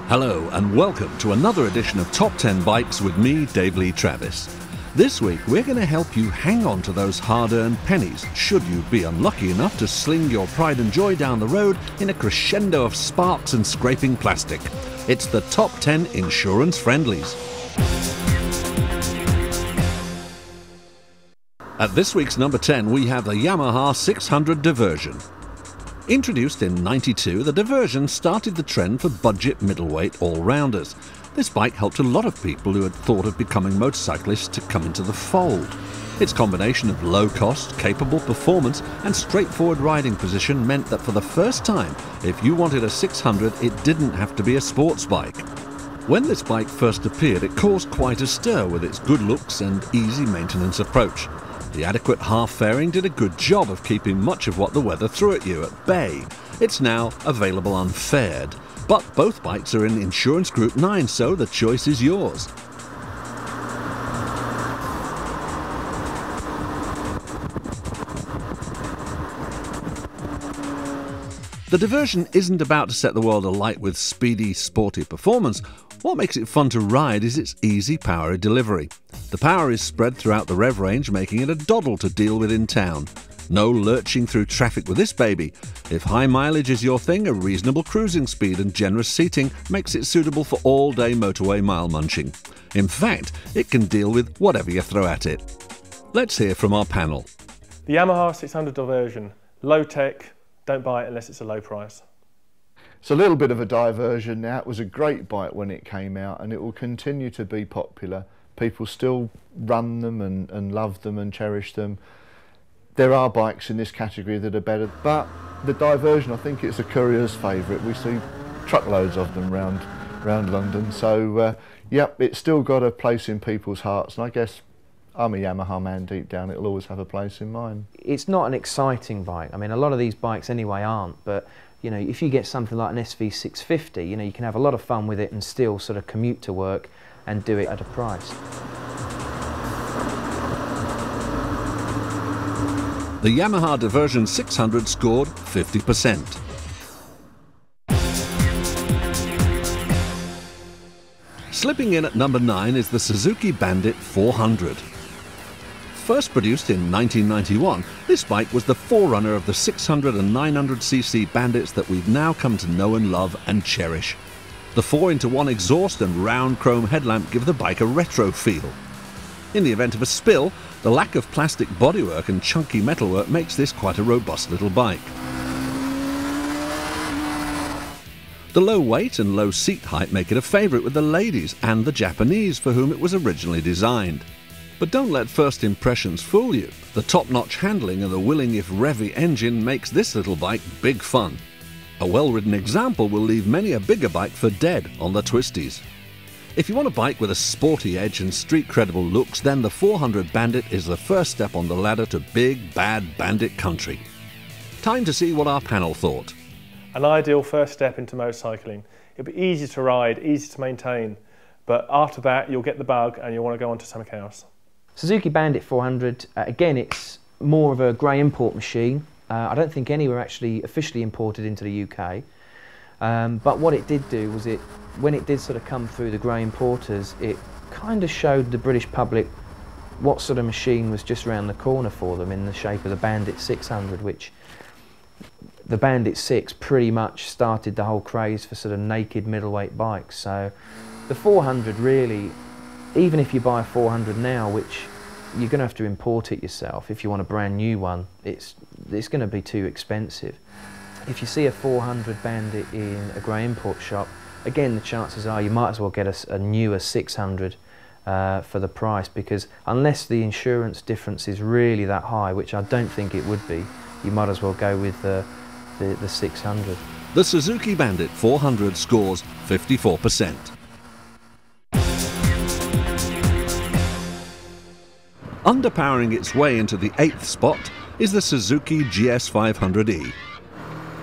Hello and welcome to another edition of Top 10 Bikes with me, Dave Lee Travis. This week we're going to help you hang on to those hard-earned pennies should you be unlucky enough to sling your pride and joy down the road in a crescendo of sparks and scraping plastic. It's the Top 10 Insurance Friendlies. At this week's number 10 we have the Yamaha 600 Diversion. Introduced in '92, the Diversion started the trend for budget middleweight all-rounders. This bike helped a lot of people who had thought of becoming motorcyclists to come into the fold. Its combination of low cost, capable performance and straightforward riding position meant that for the first time, if you wanted a 600, it didn't have to be a sports bike. When this bike first appeared, it caused quite a stir with its good looks and easy maintenance approach. The adequate half fairing did a good job of keeping much of what the weather threw at you at bay. It's now available unfaired, but both bikes are in Insurance Group 9, so the choice is yours. The Diversion isn't about to set the world alight with speedy, sporty performance. What makes it fun to ride is its easy power delivery. The power is spread throughout the rev range, making it a doddle to deal with in town. No lurching through traffic with this baby. If high mileage is your thing, a reasonable cruising speed and generous seating makes it suitable for all-day motorway mile munching. In fact, it can deal with whatever you throw at it. Let's hear from our panel. The Yamaha 600 Diversion. Low tech, don't buy it unless it's a low price. It's a little bit of a diversion now. It was a great bike when it came out and it will continue to be popular. People still run them and love them and cherish them. There are bikes in this category that are better, but the Diversion, I think it's a courier's favourite. We see truckloads of them round London. So, yeah, it's still got a place in people's hearts, and I guess I'm a Yamaha man deep down. It'll always have a place in mine. It's not an exciting bike. I mean, a lot of these bikes anyway aren't, but you know, if you get something like an SV650, you know, you can have a lot of fun with it and still sort of commute to work and do it at a price. The Yamaha Diversion 600 scored 50%. Slipping in at number 9 is the Suzuki Bandit 400. First produced in 1991, this bike was the forerunner of the 600 and 900cc Bandits that we've now come to know and love and cherish. The 4-into-1 exhaust and round chrome headlamp give the bike a retro feel. In the event of a spill, the lack of plastic bodywork and chunky metalwork makes this quite a robust little bike. The low weight and low seat height make it a favourite with the ladies and the Japanese for whom it was originally designed. But don't let first impressions fool you. The top-notch handling and the willing if revvy engine makes this little bike big fun. A well-ridden example will leave many a bigger bike for dead on the twisties. If you want a bike with a sporty edge and street-credible looks, then the 400 Bandit is the first step on the ladder to big, bad bandit country. Time to see what our panel thought. An ideal first step into motorcycling. It'll be easy to ride, easy to maintain, but after that you'll get the bug and you'll want to go on to something else. Suzuki Bandit 400, again it's more of a grey import machine. I don't think any were actually officially imported into the UK. But what it did do was when it did sort of come through the grey importers, it kind of showed the British public what sort of machine was just around the corner for them in the shape of the Bandit 600, which the Bandit 6 pretty much started the whole craze for sort of naked middleweight bikes. So the 400 really, even if you buy a 400 now, which you're going to have to import it yourself, if you want a brand new one, it's going to be too expensive. If you see a 400 Bandit in a grey import shop, again the chances are you might as well get a newer 600 for the price, because unless the insurance difference is really that high, which I don't think it would be, you might as well go with the 600. The Suzuki Bandit 400 scores 54%. Underpowering its way into the 8th spot is the Suzuki GS500 II.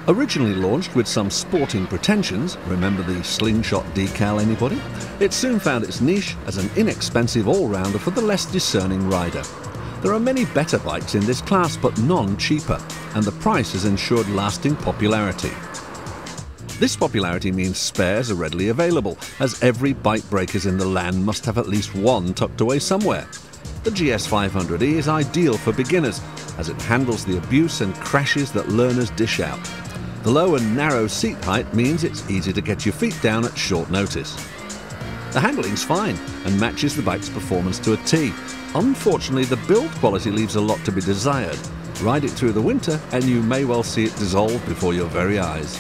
Originally launched with some sporting pretensions, remember the slingshot decal anybody? It soon found its niche as an inexpensive all-rounder for the less discerning rider. There are many better bikes in this class, but none cheaper, and the price has ensured lasting popularity. This popularity means spares are readily available, as every bike breakers in the land must have at least one tucked away somewhere. The GS500 E is ideal for beginners, as it handles the abuse and crashes that learners dish out. The low and narrow seat height means it's easy to get your feet down at short notice. The handling's fine and matches the bike's performance to a T. Unfortunately, the build quality leaves a lot to be desired. Ride it through the winter and you may well see it dissolve before your very eyes.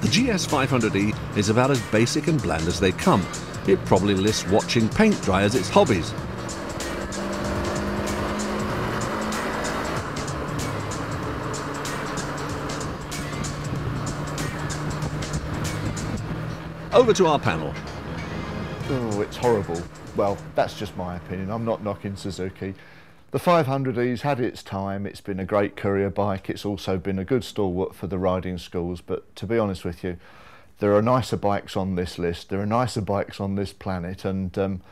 The GS500E is about as basic and bland as they come. It probably lists watching paint dry as its hobbies. Over to our panel. Oh, it's horrible. Well, that's just my opinion. I'm not knocking Suzuki. The 500E's had its time. It's been a great courier bike. It's also been a good stalwart for the riding schools. But to be honest with you, there are nicer bikes on this list. There are nicer bikes on this planet. And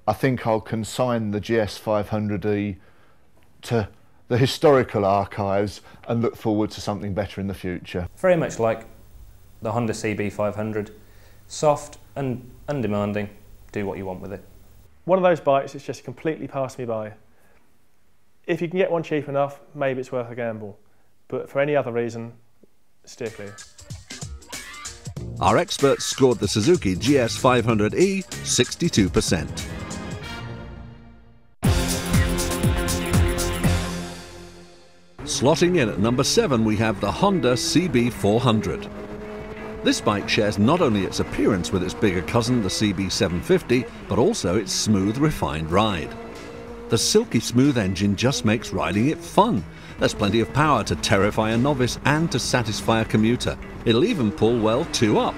I think I'll consign the GS500E to the historical archives and look forward to something better in the future. Very much like the Honda CB500. Soft and undemanding. Do what you want with it. One of those bikes that's just completely passed me by. If you can get one cheap enough, maybe it's worth a gamble. But for any other reason, steer clear. Our experts scored the Suzuki GS500E 62%. Slotting in at number 7, we have the Honda CB400. This bike shares not only its appearance with its bigger cousin, the CB750, but also its smooth, refined ride. The silky smooth engine just makes riding it fun. There's plenty of power to terrify a novice and to satisfy a commuter. It'll even pull well 2 up.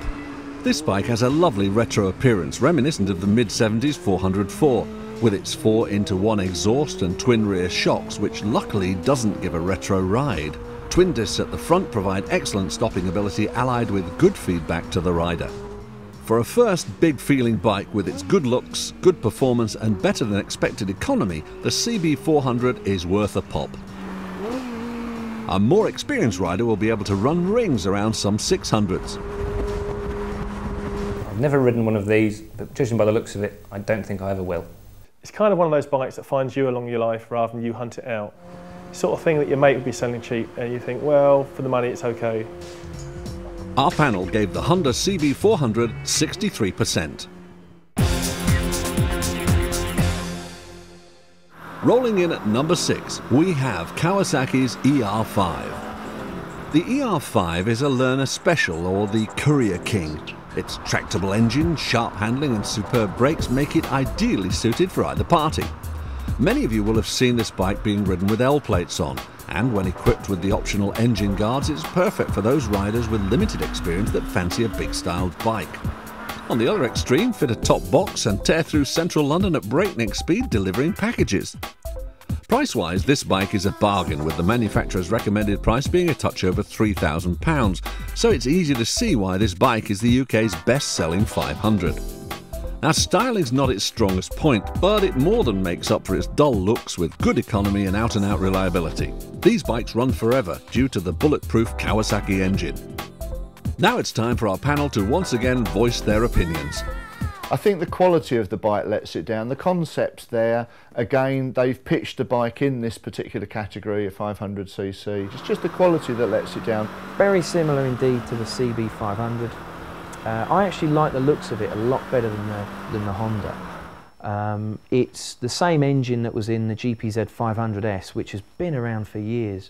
This bike has a lovely retro appearance, reminiscent of the mid-70s 404, with its 4-into-1 exhaust and twin rear shocks, which luckily doesn't give a retro ride. Twin discs at the front provide excellent stopping ability, allied with good feedback to the rider. For a first big feeling bike with its good looks, good performance and better than expected economy, the CB400 is worth a pop. A more experienced rider will be able to run rings around some 600s. I've never ridden one of these, but judging by the looks of it, I don't think I ever will. It's kind of one of those bikes that finds you along your life rather than you hunt it out. Sort of thing that your mate would be selling cheap and you think, well, for the money it's okay. Our panel gave the Honda CB400 63%. Rolling in at number 6, we have Kawasaki's ER5. The ER5 is a learner special, or the courier king. Its tractable engine, sharp handling and superb brakes make it ideally suited for either party. Many of you will have seen this bike being ridden with L plates on, and when equipped with the optional engine guards, it's perfect for those riders with limited experience that fancy a big-styled bike. On the other extreme, fit a top box and tear through central London at breakneck speed delivering packages. Price-wise, this bike is a bargain, with the manufacturer's recommended price being a touch over £3,000, so it's easy to see why this bike is the UK's best-selling 500. Now, styling's not its strongest point, but it more than makes up for its dull looks with good economy and out-and-out reliability. These bikes run forever due to the bulletproof Kawasaki engine. Now it's time for our panel to once again voice their opinions. I think the quality of the bike lets it down. The concept's there. Again, they've pitched the bike in this particular category of 500cc. It's just the quality that lets it down. Very similar indeed to the CB500. I actually like the looks of it a lot better than the Honda. It's the same engine that was in the GPZ 500 S, which has been around for years,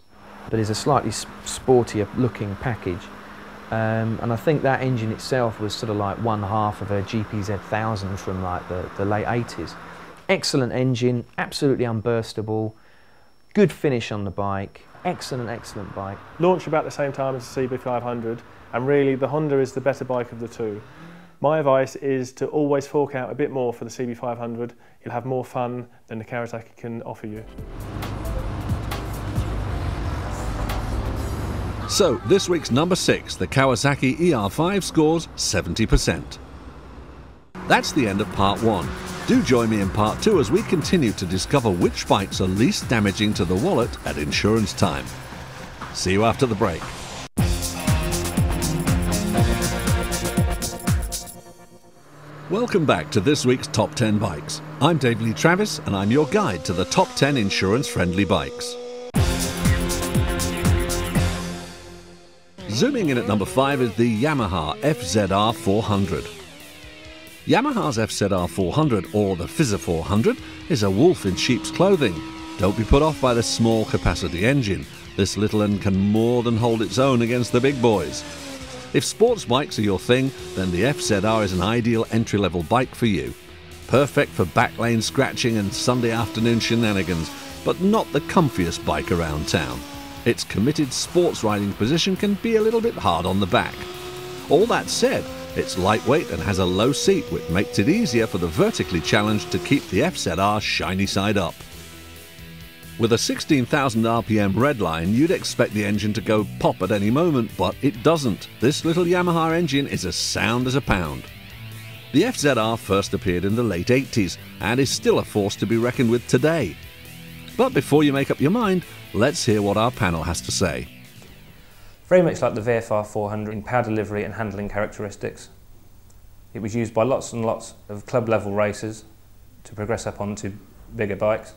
but is a slightly sportier looking package. And I think that engine itself was sort of like one half of a GPZ 1000 from like the late 80s. Excellent engine, absolutely unburstable, good finish on the bike, excellent bike. Launched about the same time as the CB500, and really the Honda is the better bike of the two. My advice is to always fork out a bit more for the CB500. You'll have more fun than the Kawasaki can offer you. So, this week's number 6, the Kawasaki ER5, scores 70%. That's the end of part 1. Do join me in part 2 as we continue to discover which bikes are least damaging to the wallet at insurance time. See you after the break. Welcome back to this week's Top 10 Bikes. I'm Dave Lee Travis and I'm your guide to the top 10 insurance-friendly bikes. Zooming in at number 5 is the Yamaha FZ 400. Yamaha's FZ 400, or the FZ 400, is a wolf in sheep's clothing. Don't be put off by the small capacity engine. This little one can more than hold its own against the big boys. If sports bikes are your thing, then the FZR is an ideal entry-level bike for you. Perfect for backlane scratching and Sunday afternoon shenanigans, but not the comfiest bike around town. Its committed sports riding position can be a little bit hard on the back. All that said, it's lightweight and has a low seat, which makes it easier for the vertically challenged to keep the FZR shiny side up. With a 16,000 RPM redline, you'd expect the engine to go pop at any moment, but it doesn't. This little Yamaha engine is as sound as a pound. The FZR first appeared in the late 80s and is still a force to be reckoned with today. But before you make up your mind, let's hear what our panel has to say. Very much like the VFR 400 in power delivery and handling characteristics. It was used by lots and lots of club level racers to progress up onto bigger bikes.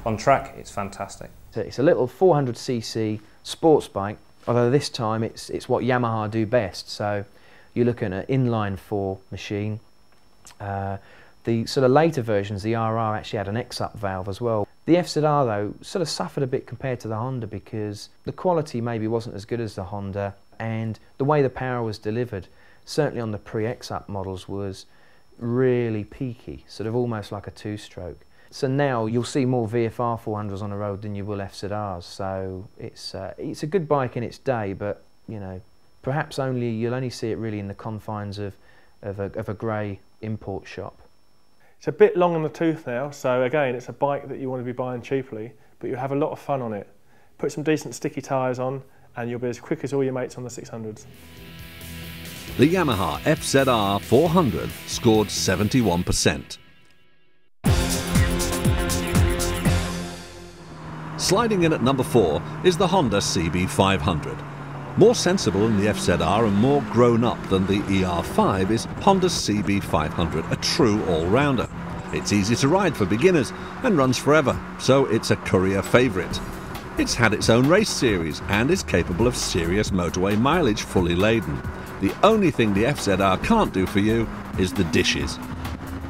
On track, it's fantastic. It's a little 400cc sports bike, although this time it's what Yamaha do best. So you're looking at an inline 4 machine. The sort of later versions, the RR, actually had an X-up valve as well. The FZR though sort of suffered a bit compared to the Honda because the quality maybe wasn't as good as the Honda, and the way the power was delivered, certainly on the pre-X-up models, was really peaky, sort of almost like a 2-stroke. So now you'll see more VFR 400s on the road than you will FZRs. So it's a good bike in its day, but you know, perhaps you'll only see it really in the confines of a grey import shop. It's a bit long in the tooth now, so again, it's a bike that you want to be buying cheaply, but you have a lot of fun on it. Put some decent sticky tyres on, and you'll be as quick as all your mates on the 600s. The Yamaha FZR 400 scored 71%. Sliding in at number 4 is the Honda CB500. More sensible than the FZR and more grown up than the ER5 is Honda's CB500, a true all-rounder. It's easy to ride for beginners and runs forever, so it's a courier favourite. It's had its own race series and is capable of serious motorway mileage fully laden. The only thing the FZR can't do for you is the dishes.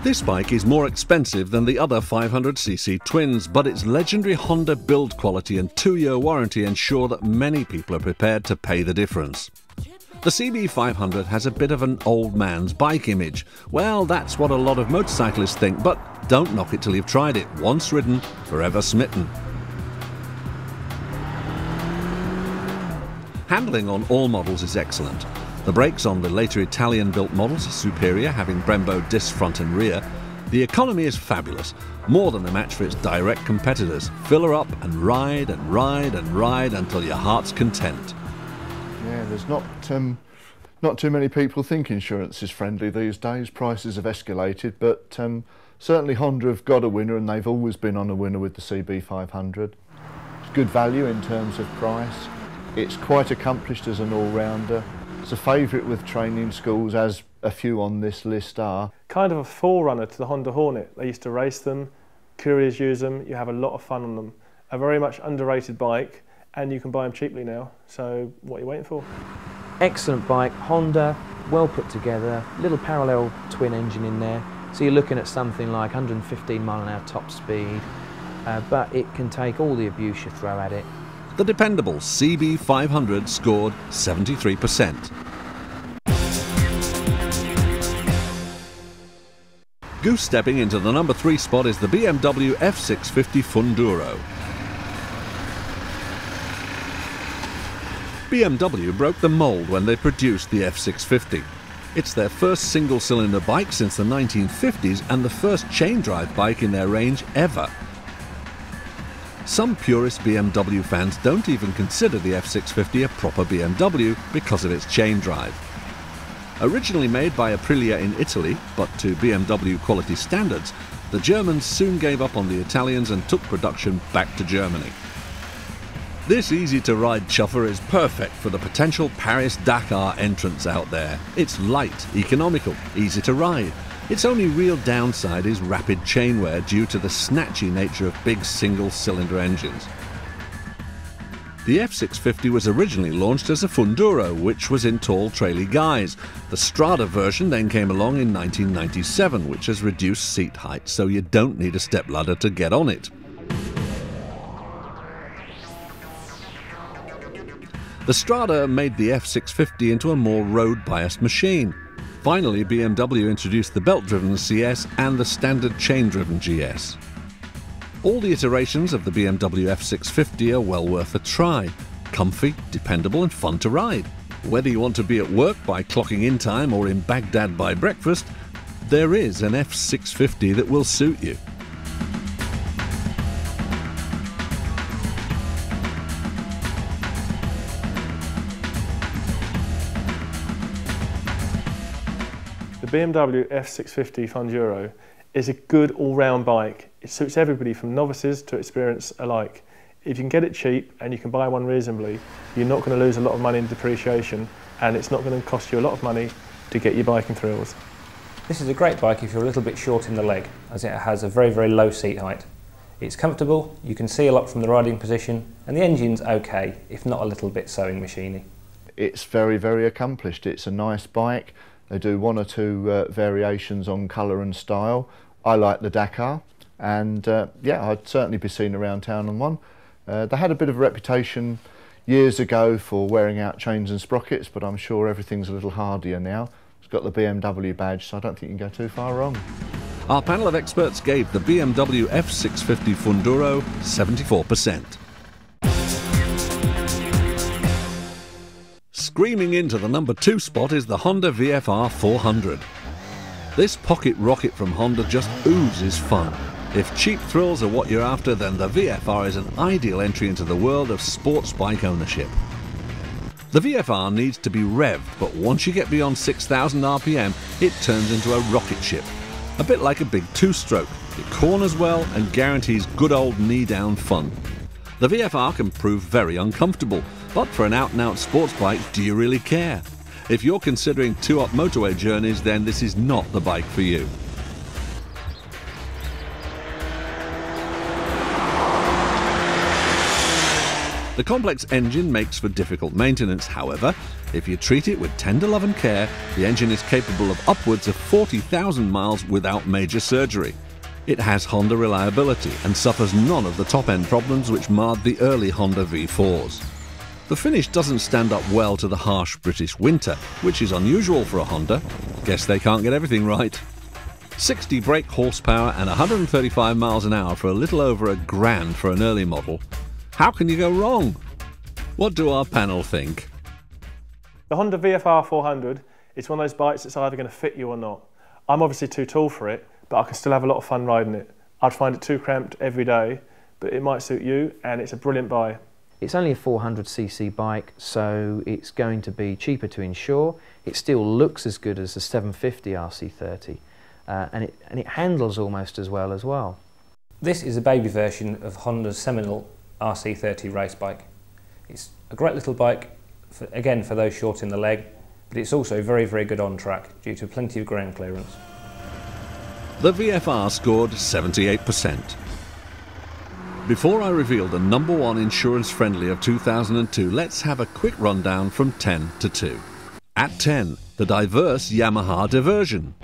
This bike is more expensive than the other 500cc twins, but its legendary Honda build quality and 2-year warranty ensure that many people are prepared to pay the difference. The CB500 has a bit of an old man's bike image. Well, that's what a lot of motorcyclists think, but don't knock it till you've tried it. Once ridden, forever smitten. Handling on all models is excellent. The brakes on the later Italian-built models are superior, having Brembo discs front and rear. The economy is fabulous, more than a match for its direct competitors. Fill her up and ride and ride and ride until your heart's content. Yeah, there's not too many people think insurance is friendly these days. Prices have escalated, but certainly Honda have got a winner, and they've always been on a winner with the CB500. It's good value in terms of price. It's quite accomplished as an all-rounder. It's a favourite with training schools, as a few on this list are. Kind of a forerunner to the Honda Hornet. They used to race them, couriers use them, you have a lot of fun on them. A very much underrated bike, and you can buy them cheaply now, so what are you waiting for? Excellent bike, Honda, well put together, little parallel twin engine in there, so you're looking at something like 115 mph top speed, but it can take all the abuse you throw at it. The dependable CB500 scored 73%. Goose-stepping into the number 3 spot is the BMW F650 Funduro. BMW broke the mould when they produced the F650. It's their first single-cylinder bike since the 1950s and the first chain-drive bike in their range ever. Some purist BMW fans don't even consider the F650 a proper BMW because of its chain drive. Originally made by Aprilia in Italy, but to BMW quality standards, the Germans soon gave up on the Italians and took production back to Germany. This easy-to-ride chuffer is perfect for the potential Paris-Dakar entrants out there. It's light, economical, easy to ride. Its only real downside is rapid chain wear due to the snatchy nature of big single-cylinder engines. The F650 was originally launched as a Funduro, which was in tall, traily guise. The Strada version then came along in 1997, which has reduced seat height, so you don't need a stepladder to get on it. The Strada made the F650 into a more road-biased machine. Finally, BMW introduced the belt-driven CS and the standard chain-driven GS. All the iterations of the BMW F650 are well worth a try. Comfy, dependable and fun to ride. Whether you want to be at work by clocking in time or in Baghdad by breakfast, there is an F650 that will suit you. The BMW F650 Funduro is a good all-round bike. It suits everybody from novices to experienced alike. If you can get it cheap and you can buy one reasonably, you're not going to lose a lot of money in depreciation, and it's not going to cost you a lot of money to get your biking thrills. This is a great bike if you're a little bit short in the leg, as it has a very, very low seat height. It's comfortable, you can see a lot from the riding position, and the engine's okay, if not a little bit sewing machiney. It's very, very accomplished. It's a nice bike. They do one or two variations on colour and style. I like the Dakar, and yeah, I'd certainly be seen around town on one. They had a bit of a reputation years ago for wearing out chains and sprockets, but I'm sure everything's a little hardier now. It's got the BMW badge, so I don't think you can go too far wrong. Our panel of experts gave the BMW F650 Funduro 74%. Screaming into the number 2 spot is the Honda VFR 400. This pocket rocket from Honda just oozes fun. If cheap thrills are what you're after, then the VFR is an ideal entry into the world of sports bike ownership. The VFR needs to be revved, but once you get beyond 6,000 RPM, it turns into a rocket ship. A bit like a big two-stroke. It corners well and guarantees good old knee-down fun. The VFR can prove very uncomfortable, but for an out-and-out sports bike, do you really care? If you're considering 2-up motorway journeys, then this is not the bike for you. The complex engine makes for difficult maintenance. However, if you treat it with tender love and care, the engine is capable of upwards of 40,000 miles without major surgery. It has Honda reliability and suffers none of the top-end problems which marred the early Honda V4s. The finish doesn't stand up well to the harsh British winter, which is unusual for a Honda. Guess they can't get everything right. 60 brake horsepower and 135 miles an hour for a little over £1,000 for an early model. How can you go wrong? What do our panel think? The Honda VFR 400 is one of those bikes that's either going to fit you or not. I'm obviously too tall for it, but I can still have a lot of fun riding it. I'd find it too cramped every day, but it might suit you, and it's a brilliant buy. It's only a 400cc bike, so it's going to be cheaper to insure. It still looks as good as the 750 RC30, and it handles almost as well. This is a baby version of Honda's seminal RC30 race bike. It's a great little bike, again for those short in the leg, but it's also very, very good on track due to plenty of ground clearance. The VFR scored 78%. Before I reveal the number 1 insurance friendly of 2002, let's have a quick rundown from 10 to 2. At 10, the diverse Yamaha Diversion.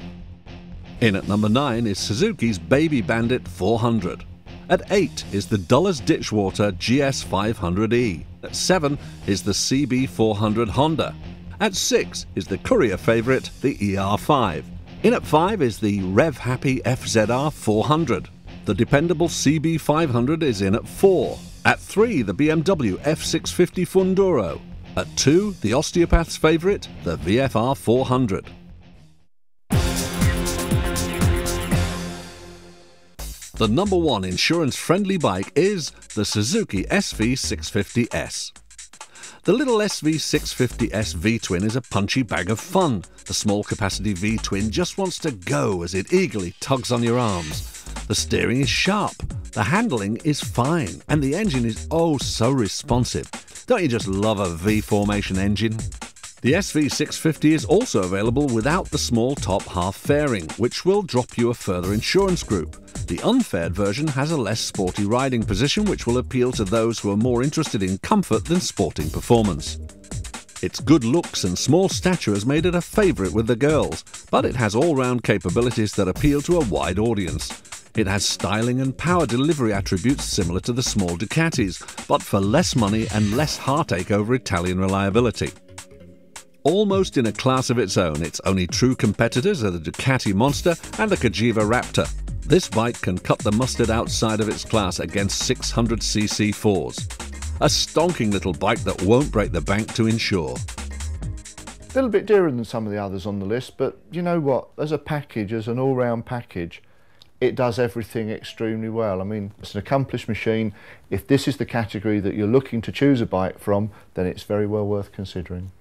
In at number 9 is Suzuki's Baby Bandit 400. At 8 is the Dulles Ditchwater GS500 At 7 is the CB400 Honda. At 6 is the courier favourite, the ER5. In at 5 is the rev-happy FZR 400. The dependable CB500 is in at 4. At 3, the BMW F650 Funduro. At 2, the osteopath's favourite, the VFR 400. The #1 insurance-friendly bike is the Suzuki SV650 S. The little SV650 S V-twin is a punchy bag of fun. The small-capacity V-twin just wants to go as it eagerly tugs on your arms. The steering is sharp, the handling is fine, and the engine is oh so responsive. Don't you just love a V-formation engine? The SV650 is also available without the small top half fairing, which will drop you a further insurance group. The unfaired version has a less sporty riding position, which will appeal to those who are more interested in comfort than sporting performance. Its good looks and small stature has made it a favourite with the girls, but it has all-round capabilities that appeal to a wide audience. It has styling and power delivery attributes similar to the small Ducatis, but for less money and less heartache over Italian reliability. Almost in a class of its own, its only true competitors are the Ducati Monster and the Cagiva Raptor. This bike can cut the mustard outside of its class against 600cc 4s. A stonking little bike that won't break the bank to insure. A little bit dearer than some of the others on the list, but you know what, as a package, as an all-round package, it does everything extremely well. I mean, it's an accomplished machine. If this is the category that you're looking to choose a bike from, then it's very well worth considering.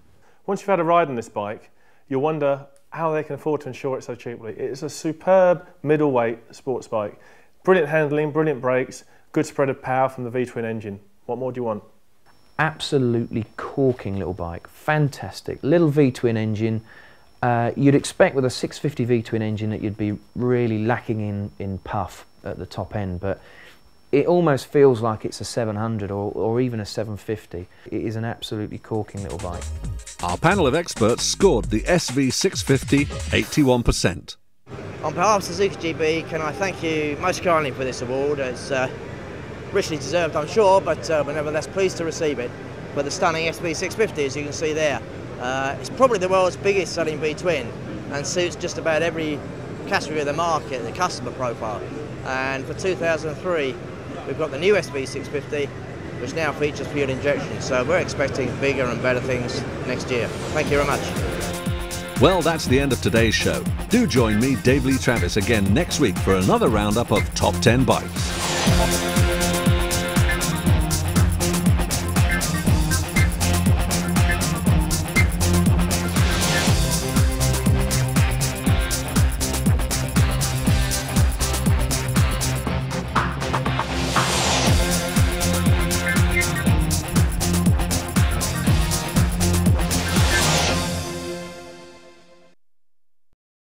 Once you've had a ride on this bike, you'll wonder how they can afford to insure it so cheaply. It's a superb middleweight sports bike. Brilliant handling, brilliant brakes, good spread of power from the V-twin engine. What more do you want? Absolutely corking little bike, fantastic. Little V-twin engine. You'd expect with a 650 V-twin engine that you'd be really lacking in puff at the top end, but it almost feels like it's a 700 or even a 750. It is an absolutely corking little bike. Our panel of experts scored the SV650 81%. On behalf of Suzuki GB, can I thank you most kindly for this award. It's richly deserved, I'm sure, but we're nevertheless pleased to receive it for the stunning SV650, as you can see there. It's probably the world's biggest selling V-twin and suits just about every category of the market, the customer profile. And for 2003, we've got the new SV650, which now features fuel injection. So we're expecting bigger and better things next year. Thank you very much. Well, that's the end of today's show. Do join me, Dave Lee Travis, again next week for another roundup of Top 10 Bikes.